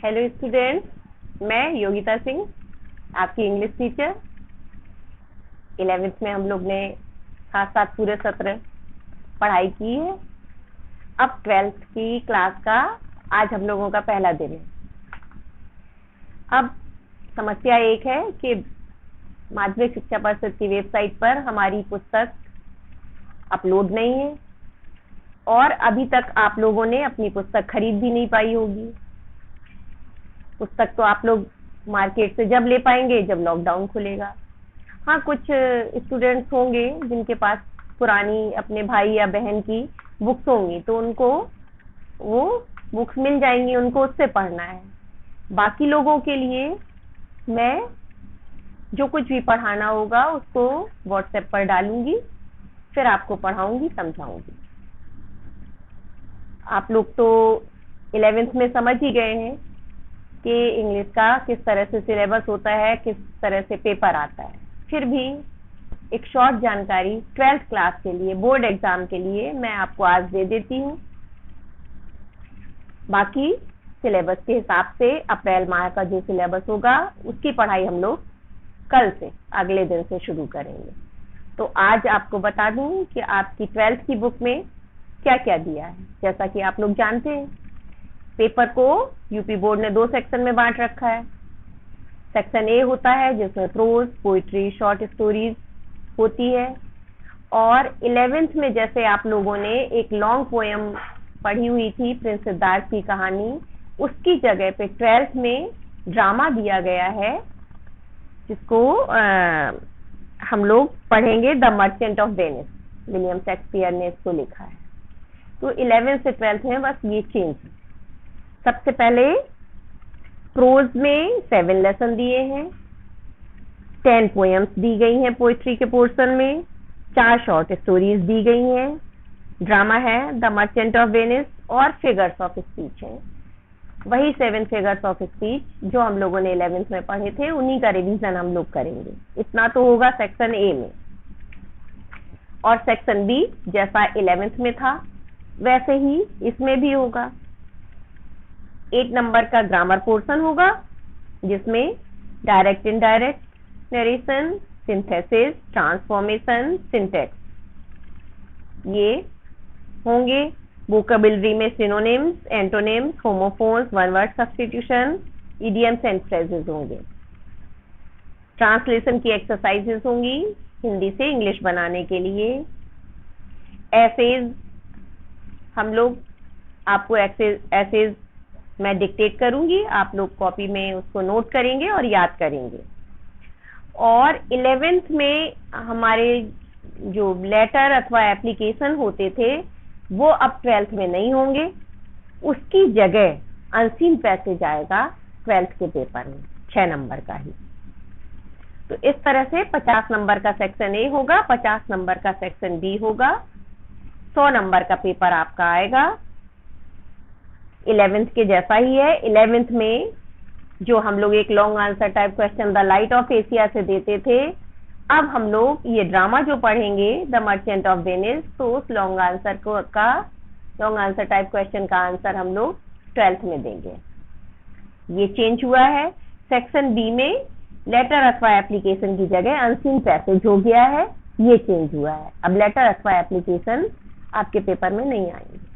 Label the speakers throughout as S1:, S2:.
S1: Hello students, मैं योगिता सिंह, आपकी English teacher. 11th में हम लोग ने साथ साथ पूरे सत्र पढ़ाई की है। अब 12th की क्लास का आज हम लोगों का पहला दिन है। अब समस्या एक है कि माध्यमिक शिक्षा परिषद की वेबसाइट पर हमारी पुस्तक अपलोड नहीं है और अभी तक आप लोगों ने अपनी पुस्तक खरीद भी नहीं पाई होगी। पुस्तक तो आप लोग मार्केट से जब ले पाएंगे जब लॉकडाउन खुलेगा। हाँ, कुछ स्टूडेंट्स होंगे जिनके पास पुरानी अपने भाई या बहन की बुक्स होंगी तो उनको वो बुक्स मिल जाएंगी, उनको उससे पढ़ना है। बाकी लोगों के लिए मैं जो कुछ भी पढ़ाना होगा उसको व्हाट्सएप पर डालूंगी, फिर आपको पढ़ाऊंगी, समझाऊंगी। आप लोग तो 11th में समझ ही गए हैं कि इंग्लिश का किस तरह से सिलेबस होता है, किस तरह से पेपर आता है। फिर भी एक शॉर्ट जानकारी 12th क्लास के लिए, बोर्ड एग्जाम के लिए मैं आपको आज दे देती हूँ। बाकी सिलेबस के हिसाब से अप्रैल माह का जो सिलेबस होगा उसकी पढ़ाई हम लोग कल से, अगले दिन से शुरू करेंगे। तो आज आपको बता दूं कि आपकी 12th की बुक में क्या क्या दिया है। जैसा कि आप लोग जानते हैं, पेपर को यूपी बोर्ड ने 2 सेक्शन में बांट रखा है। सेक्शन ए होता है जिसमें प्रोज, पोइट्री, शॉर्ट स्टोरीज होती है, और 11th में जैसे आप लोगों ने एक लॉन्ग पोएम पढ़ी हुई थी प्रिंस सिद्धार्थ की कहानी, उसकी जगह पे 12th में ड्रामा दिया गया है जिसको हम लोग पढ़ेंगे, the Merchant of Venice. William Shakespeare ने इसको लिखा है। तो 11th से 12th में बस ये चेंज है। सबसे पहले प्रोज में 7 लेसन दिए हैं, 10 पोएम्स दी गई हैं पोइट्री के पोर्शन में, 4 शॉर्ट स्टोरीज दी गई हैं, ड्रामा है द मर्चेंट ऑफ वेनिस, और फिगर्स ऑफ स्पीच है। वही 7 फिगर्स ऑफ स्पीच जो हम लोगों ने 11th में पढ़े थे, उन्हीं का रिवीजन हम लोग करेंगे। इतना तो होगा सेक्शन ए में। और सेक्शन बी जैसा 11th में था वैसे ही इसमें भी होगा। 8 नंबर का ग्रामर पोर्शन होगा जिसमें direct, indirect, narration, synthesis, transformation, syntax ये होंगे। वोकैबुलरी में synonyms, antonyms, homophones, one word substitution, idioms and phrases होंगे। ट्रांसलेशन की एक्सरसाइजेस होंगी हिंदी से इंग्लिश बनाने के लिए। एसेज हम लोग आपको एसेज मैं डिक्टेट करूंगी, आप लोग कॉपी में उसको नोट करेंगे और याद करेंगे। और 11th में हमारे जो लेटर अथवा एप्लीकेशन होते थे वो अब 12th में नहीं होंगे, उसकी जगह अनसीन पैसेज आएगा 12th के पेपर में, 6 नंबर का ही। तो इस तरह से 50 नंबर का सेक्शन ए होगा, 50 नंबर का सेक्शन बी होगा, 100 नंबर का पेपर आपका आएगा। 11th के जैसा ही है। 11th में जो हम लोग एक long answer type question the light of Asia से देते थे, अब हम लोग ये ड्रामा जो पढ़ेंगे द मर्चेंट ऑफ वेनिस, तो उस लॉन्ग आंसर टाइप क्वेश्चन का आंसर हम लोग 12th में देंगे। ये चेंज हुआ है। सेक्शन बी में लेटर अथवा एप्लीकेशन की जगह अनसीन पैसेज हो गया है, ये चेंज हुआ है। अब लेटर अथवा एप्लीकेशन आपके पेपर में नहीं आएंगे।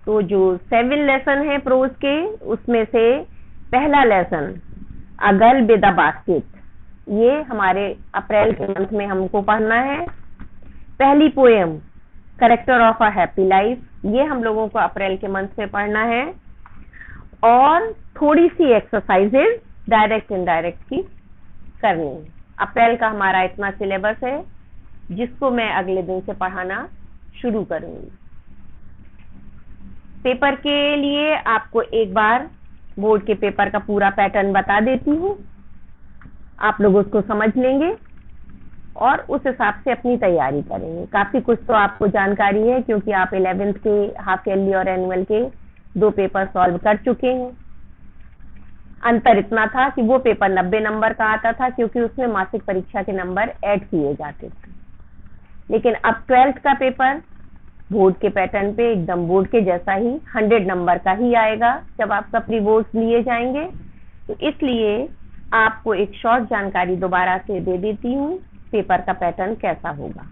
S1: तो जो 7 लेसन है प्रोज के, उसमें से पहला lesson a girl with a basket, ये हमारे अप्रैल के मंथ में हमको पढ़ना है। पहली poem character of a happy life, ये हम लोगों को अप्रैल के मंथ में पढ़ना है। और थोड़ी सी एक्सरसाइजेज डायरेक्ट इनडायरेक्ट की करनी है। अप्रैल का हमारा इतना सिलेबस है जिसको मैं अगले दिन से पढ़ाना शुरू करूंगी। पेपर के लिए आपको एक बार बोर्ड के पेपर का पूरा पैटर्न बता देती हूँ, आप लोग उसको समझ लेंगे और उस हिसाब से अपनी तैयारी करेंगे। काफी कुछ तो आपको जानकारी है क्योंकि आप 11th के हाफ ईयरली और एनुअल के 2 पेपर सॉल्व कर चुके हैं। अंतर इतना था कि वो पेपर 90 नंबर का आता था क्योंकि उसमें मासिक परीक्षा के नंबर ऐड किए जाते थे, लेकिन अब 12th का पेपर बोर्ड के पैटर्न पे एकदम बोर्ड के जैसा ही 100 नंबर का ही आएगा जब आपका प्री बोर्ड लिए जाएंगे। तो इसलिए आपको एक शॉर्ट जानकारी दोबारा से दे देती हूँ, पेपर का पैटर्न कैसा होगा,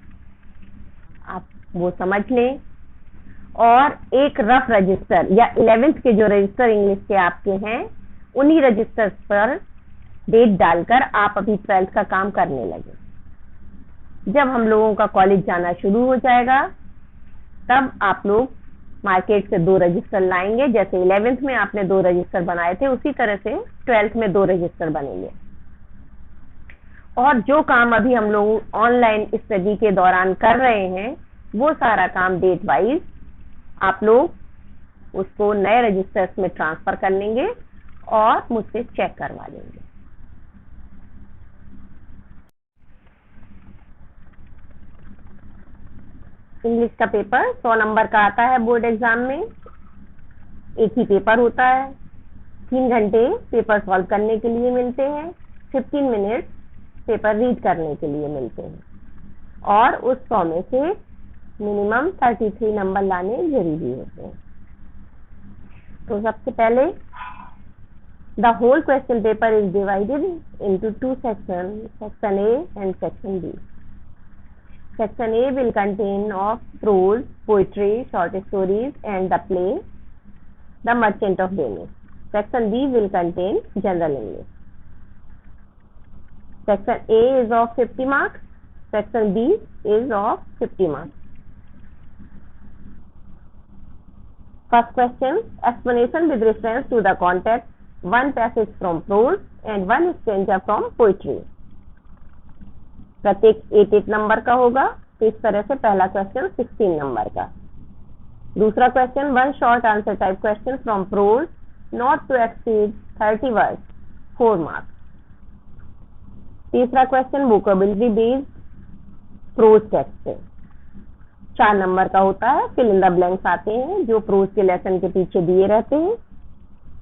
S1: आप वो समझ लें। और एक रफ रजिस्टर या 11th के जो रजिस्टर इंग्लिश के आपके हैं, उन्हीं रजिस्टर्स पर डेट डालकर आप अभी 12th का काम करने लगे। जब हम लोगों का कॉलेज जाना शुरू हो जाएगा तब आप लोग मार्केट से 2 रजिस्टर लाएंगे। जैसे 11th में आपने 2 रजिस्टर बनाए थे, उसी तरह से 12th में 2 रजिस्टर बनेंगे। और जो काम अभी हम लोग ऑनलाइन स्टडी के दौरान कर रहे हैं, वो सारा काम डेट वाइज आप लोग उसको नए रजिस्टर्स में ट्रांसफर कर लेंगे और मुझसे चेक करवा लेंगे। इंग्लिश का पेपर 100 नंबर का आता है बोर्ड एग्जाम में। एक ही पेपर होता है, 3 घंटे पेपर सॉल्व करने के लिए मिलते हैं, 15 मिनट पेपर रीड करने के लिए मिलते हैं, और उस 100 में से मिनिमम 33 नंबर लाने जरूरी होते हैं। तो सबसे पहले the whole question paper is divided into 2 section, section A and section B. Section A will contain of prose, poetry, short stories and the play The Merchant of Venice. Section B will contain general English. Section A is of 50 marks. Section B is of 50 marks. First question, explanation with reference to the context, one passage from prose and one stanza from poetry. प्रत्येक 8 number का होगा। तो इस तरह से पहला question 16 number का। दूसरा question 1 short answer type question from prose not to exceed 30 words, 4 marks. तीसरा question vocabulary based prose text से 4 नंबर का होता है। फिल इन द ब्लैंक्स आते हैं जो प्रोज के लेसन के पीछे दिए रहते हैं,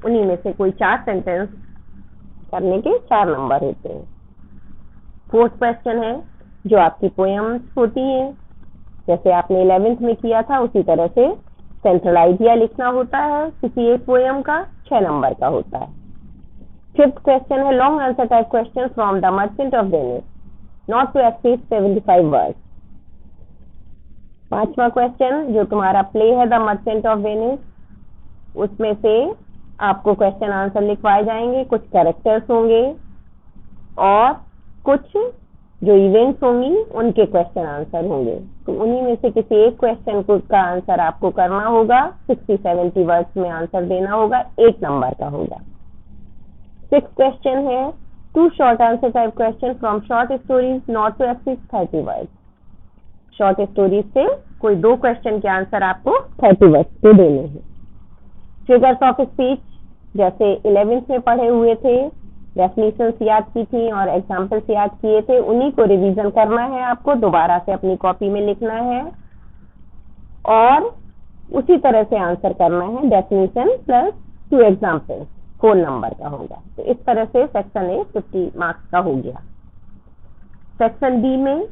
S1: उन्हीं में से कोई 4 सेंटेंस करने के 4 नंबर होते हैं। फोर्थ क्वेश्चन है जो आपकी पोएम्स होती हैं, जैसे आपने 11th में किया था उसी तरह से सेंट्रल आइडिया लिखना होता है किसी एक पोएम का, 6 नंबर का होता है। फिफ्थ क्वेश्चन है long answer type question from the Merchant of Venice, not to exceed 75 words. पांचवा क्वेश्चन जो तुम्हारा प्ले है द मर्चेंट ऑफ वेनिस, उसमें से आपको क्वेश्चन आंसर लिखवाए जाएंगे, कुछ कैरेक्टर्स होंगे और कुछ जो इवेंट्स होंगी उनके क्वेश्चन आंसर होंगे। तो उन्हीं में से किसी एक क्वेश्चन का आंसर आपको करना होगा, 60-70 वर्ड्स में आंसर देना होगा, 8 नंबर का होगा। 6th क्वेश्चन है 2 short answer type question from short stories not to exceed 30 words. Short stories से कोई 2 क्वेश्चन के आंसर आपको 30 वर्ड्स के देने हैं। फिगर्स ऑफ स्पीच जैसे 11th में पढ़े हुए थे, डेफिनेशंस याद की थी और एग्जाम्पल्स याद किए थे, उन्हीं को रिवीजन करना है आपको, दोबारा से अपनी कॉपी में लिखना है और उसी तरह से आंसर करना है। डेफिनेशन प्लस 2 एग्जाम्पल्स 4 नंबर का होगा। तो इस तरह से सेक्शन ए 50 मार्क्स का हो गया। सेक्शन बी में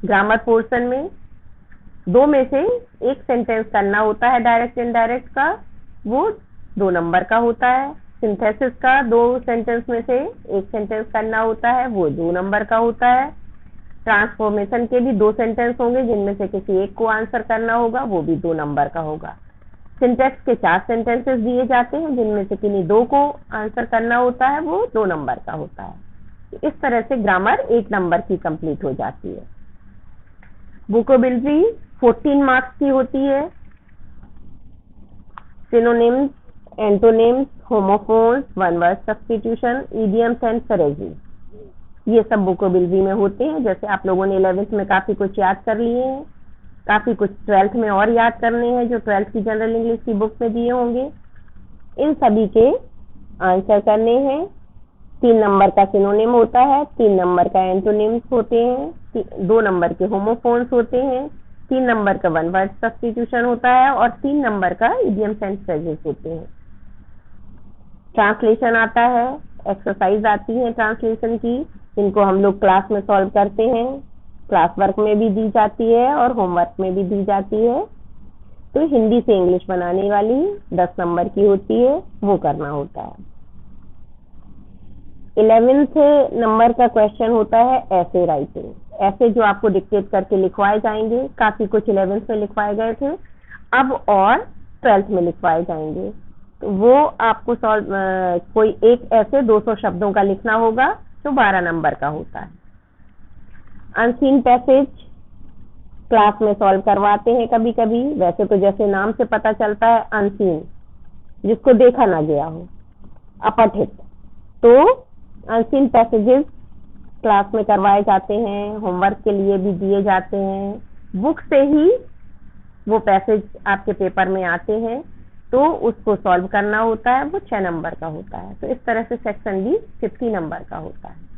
S1: ग्रामर पोर्शन में 2 में से एक सेंटेंस करना होता है डायरेक्ट इनडायरेक्ट का, वो 2 नंबर का होता है। सिंथेसिस का 2 सेंटेंस में से एक सेंटेंस करना होता है, वो 2 नंबर का होता है। ट्रांसफॉर्मेशन के भी 2 सेंटेंस होंगे जिनमें से किसी एक को आंसर करना होगा, वो भी 2 नंबर का होगा। सिंटेक्स के 4 सेंटेंसेस दिए जाते हैं जिनमें से किन्हीं 2 को आंसर करना होता है, वो 2 नंबर का होता है। इस तरह से ग्रामर 8 नंबर की कंप्लीट हो जाती है। वोकैबुलरी 14 मार्क्स की होती है। Synonyms, antonyms, homophones, one word substitution, idioms and phrases, ये सब वोकैबुलरी में होते हैं। जैसे आप लोगों ने 11th में काफी कुछ याद कर लिए हैं, काफी कुछ 12th में और याद करने हैं जो 12th की जनरल इंग्लिश की बुक में दिए होंगे। इन सभी के आंसर करने हैं। 3 नंबर का सिनोनिम होता है, 3 नंबर का एंटोनिम्स होते हैं, 2 नंबर के होमोफोन्स होते हैं, 3 नंबर का वन वर्ड सब्स्टिट्यूशन होता है और 3 नंबर का इडियम्स एंड फ्रेजेस होते हैं। ट्रांसलेशन आता है, एक्सरसाइज आती है ट्रांसलेशन की, जिनको हम लोग क्लास में सॉल्व करते हैं, क्लास वर्क में भी दी जाती है और होमवर्क में भी दी जाती है। तो हिंदी से इंग्लिश बनाने वाली 10 नंबर की होती है, वो करना होता है। 11th नंबर का क्वेश्चन होता है ऐसे राइटिंग। ऐसे जो आपको डिक्टेट करके लिखवाए जाएंगे, काफी कुछ 11th में लिखवाए गए थे, अब और 12th में लिखवाए जाएंगे। तो वो आपको कोई एक ऐसे 200 शब्दों का लिखना होगा जो 12 नंबर का होता है। अनसीन पैसेज क्लास में सॉल्व करवाते हैं कभी कभी, वैसे तो जैसे नाम से पता चलता है अनसीन, जिसको देखा ना गया हो, अपठित। तो अनसीन पैसेजेस क्लास में करवाए जाते हैं, होमवर्क के लिए भी दिए जाते हैं। बुक से ही वो पैसेज आपके पेपर में आते हैं, तो उसको सॉल्व करना होता है, वो 6 नंबर का होता है। तो इस तरह से सेक्शन बी 50 नंबर का होता है।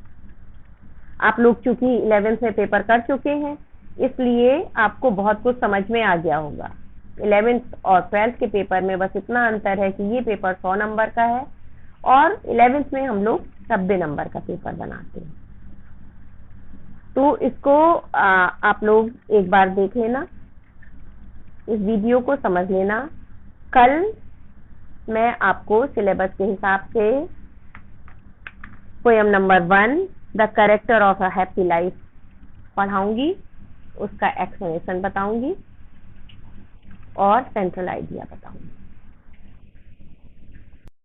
S1: आप लोग चूंकि 11th में पेपर कर चुके हैं, इसलिए आपको बहुत कुछ समझ में आ गया होगा। 11th और 12th के पेपर में बस इतना अंतर है कि ये पेपर 100 नंबर का है और 11th में हम लोग 90 नंबर का पेपर बनाते हैं। तो इसको आप लोग एक बार देख लेना, इस वीडियो को समझ लेना। कल मैं आपको सिलेबस के हिसाब से poem number 1 the character of a happy life पढ़ाऊंगी, उसका एक्सप्लेनेशन बताऊंगी और सेंट्रल आइडिया बताऊंगी।